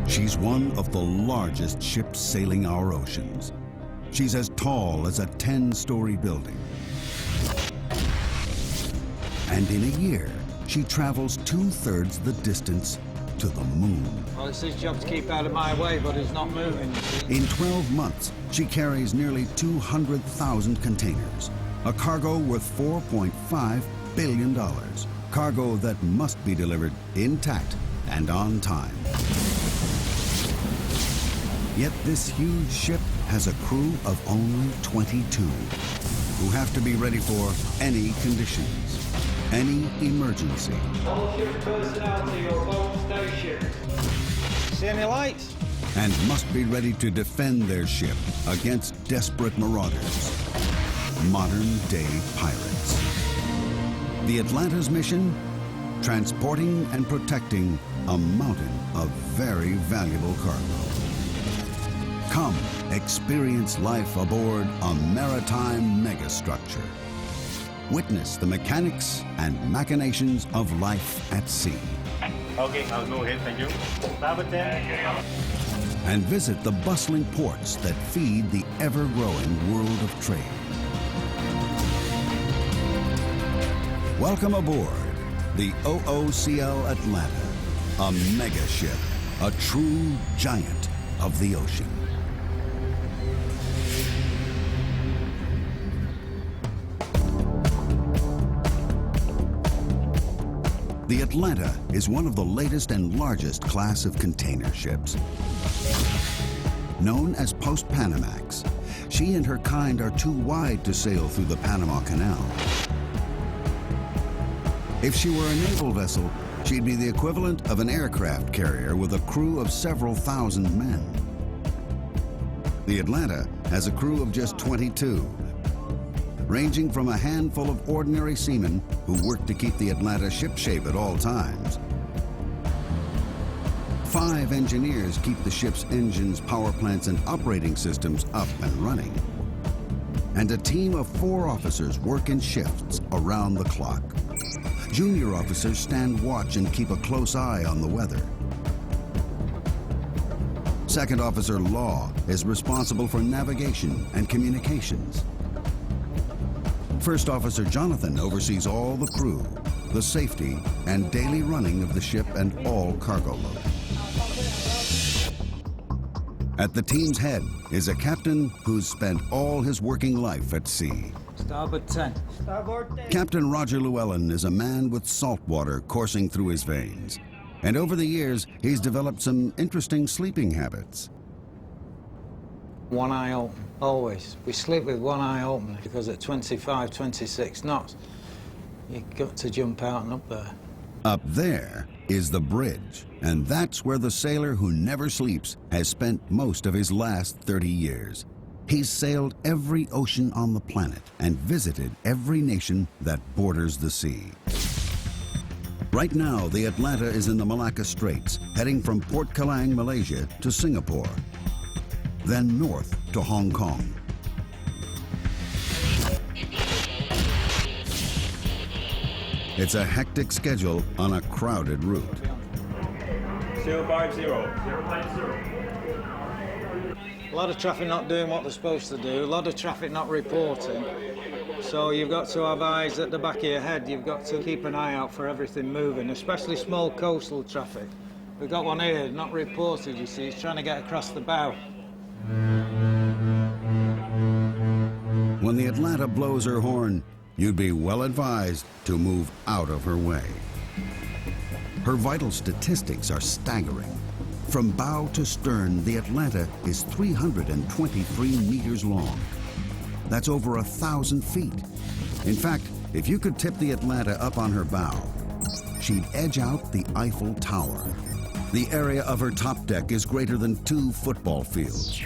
She's one of the largest ships sailing our oceans. She's as tall as a 10-story building. And in a year, she travels 2/3 the distance to the moon. Well, it's his job to keep out of my way, but he's not moving. In 12 months, she carries nearly 200,000 containers, a cargo worth $4.5 billion, cargo that must be delivered intact and on time. Yet this huge ship has a crew of only 22, who have to be ready for any conditions, any emergency. All ship personnel to your boat station. See any lights? And must be ready to defend their ship against desperate marauders, modern-day pirates. The Atlanta's mission? Transporting and protecting a mountain of very valuable cargo. Come, experience life aboard a maritime megastructure. Witness the mechanics and machinations of life at sea. Okay, I'll go ahead, thank you. Starboard 10. And visit the bustling ports that feed the ever-growing world of trade. Welcome aboard the OOCL Atlanta, a mega ship, a true giant of the ocean. The Atlanta is one of the latest and largest class of container ships. Known as Post-Panamax, she and her kind are too wide to sail through the Panama Canal. If she were a naval vessel, she'd be the equivalent of an aircraft carrier with a crew of several thousand men. The Atlanta has a crew of just 22, ranging from a handful of ordinary seamen who work to keep the Atlanta shipshape at all times. 5 engineers keep the ship's engines, power plants, and operating systems up and running. And a team of 4 officers work in shifts around the clock. Junior officers stand watch and keep a close eye on the weather. Second Officer Law is responsible for navigation and communications. First Officer Jonathan oversees all the crew, the safety, and daily running of the ship and all cargo load. At the team's head is a captain who's spent all his working life at sea. Starboard 10. Starboard 10. Captain Roger Llewellyn is a man with salt water coursing through his veins. And over the years, he's developed some interesting sleeping habits. One eye open, always. We sleep with one eye open because at 25, 26 knots, you've got to jump out and up there. Up there is the bridge, and that's where the sailor who never sleeps has spent most of his last 30 years. He's sailed every ocean on the planet and visited every nation that borders the sea. Right now, the Atlanta is in the Malacca Straits, heading from Port Kelang, Malaysia, to Singapore, then north to Hong Kong. It's a hectic schedule on a crowded route. 050. A lot of traffic not doing what they're supposed to do, a lot of traffic not reporting. So you've got to have eyes at the back of your head. You've got to keep an eye out for everything moving, especially small coastal traffic. We've got one here, not reported, you see. He's trying to get across the bow. When the Atlanta blows her horn, you'd be well advised to move out of her way. Her vital statistics are staggering. From bow to stern, the Atlanta is 323 meters long. That's over 1,000 feet. In fact, if you could tip the Atlanta up on her bow, she'd edge out the Eiffel Tower. The area of her top deck is greater than 2 football fields.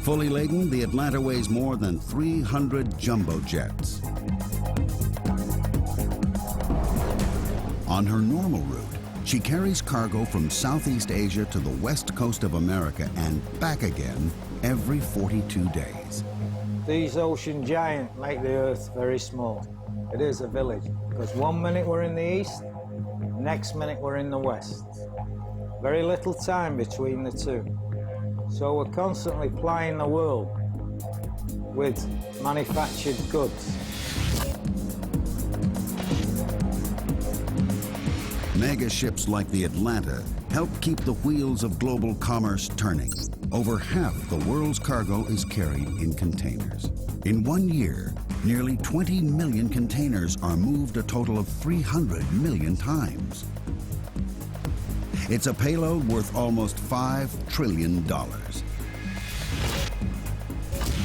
Fully laden, the Atlanta weighs more than 300 jumbo jets. On her normal route, she carries cargo from Southeast Asia to the west coast of America and back again every 42 days. These ocean giants make the Earth very small. It is a village, because one minute we're in the east, next minute we're in the west. Very little time between the two. So we're constantly plying the world with manufactured goods. Megaships like the Atlanta help keep the wheels of global commerce turning. Over half the world's cargo is carried in containers. In 1 year, nearly 20 million containers are moved a total of 300 million times. It's a payload worth almost $5 trillion.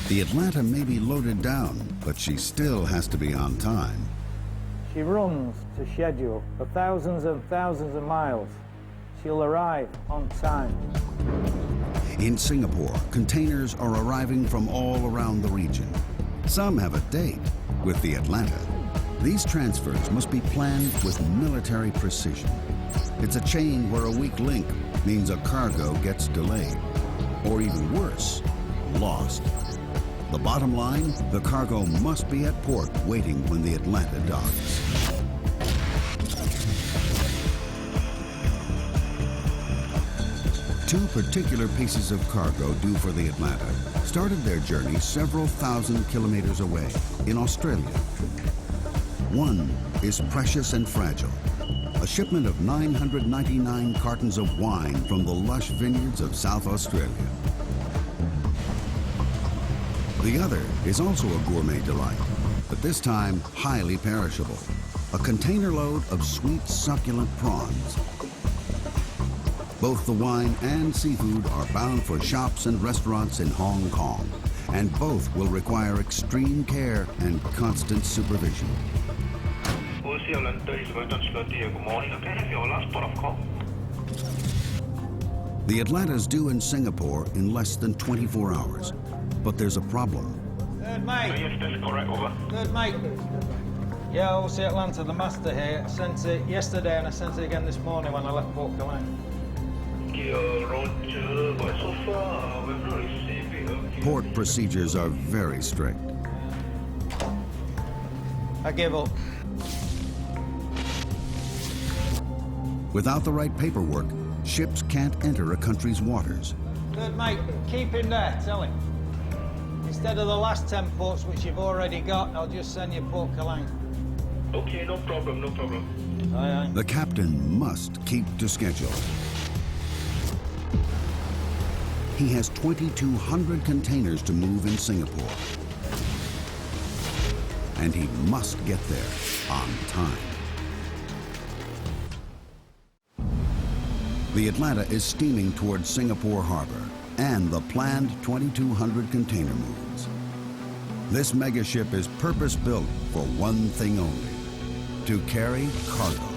The Atlanta may be loaded down, but she still has to be on time. She runs to schedule for thousands and thousands of miles. She'll arrive on time. In Singapore, containers are arriving from all around the region. Some have a date with the Atlanta. These transfers must be planned with military precision. It's a chain where a weak link means a cargo gets delayed, or even worse, lost. The bottom line, the cargo must be at port waiting when the Atlanta docks. Two particular pieces of cargo due for the Atlanta started their journey several thousand kilometers away in Australia. One is precious and fragile, a shipment of 999 cartons of wine from the lush vineyards of South Australia. The other is also a gourmet delight, but this time highly perishable, a container load of sweet, succulent prawns. Both the wine and seafood are bound for shops and restaurants in Hong Kong, and both will require extreme care and constant supervision. OOCL 30 good morning. Can I have your last port of call? The Atlanta's due in Singapore in less than 24 hours, but there's a problem. Third mate. Yes, that's correct, over. Third mate. Yeah, OOCL Atlanta, the master here. I sent it yesterday and I sent it again this morning when I left Port Clyde. Roger, but so far we've not received it. Port procedures are very strict. I give up. Without the right paperwork, ships can't enter a country's waters. Third mate, keep him there, tell him. Instead of the last 10 ports which you've already got, I'll just send you Port Clyde. Okay, no problem, no problem. Aye, aye. The captain must keep to schedule. He has 2,200 containers to move in Singapore. And he must get there on time. The Atlanta is steaming towards Singapore Harbor and the planned 2,200 container moves. This megaship is purpose-built for one thing only: to carry cargo.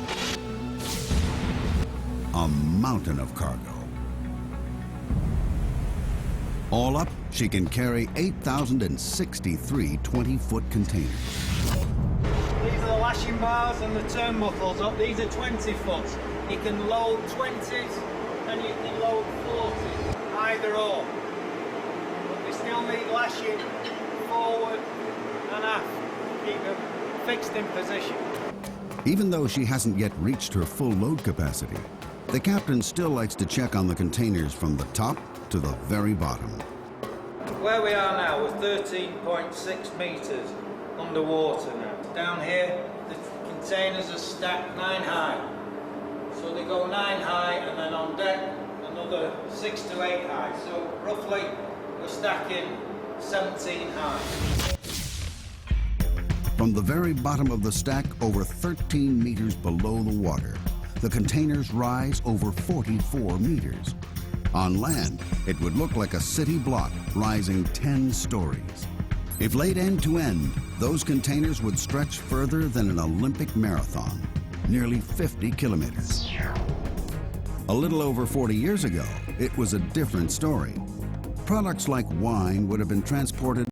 A mountain of cargo. All up, she can carry 8,063 20-foot containers. These are the lashing bars and the turnbuckles up. These are 20 foot. You can load 20s and you can load 40s, either or. But we still need lashing forward and aft. Keep them fixed in position. Even though she hasn't yet reached her full load capacity, the captain still likes to check on the containers from the top to the very bottom. Where we are now, we're 13.6 metres underwater now. Down here, the containers are stacked 9 high. So they go 9 high, and then on deck, another 6 to 8 high. So roughly, we're stacking 17 high. From the very bottom of the stack, over 13 meters below the water, the containers rise over 44 meters. On land, it would look like a city block rising 10 stories. If laid end to end, those containers would stretch further than an Olympic marathon, nearly 50 kilometers. A little over 40 years ago, it was a different story. Products like wine would have been transported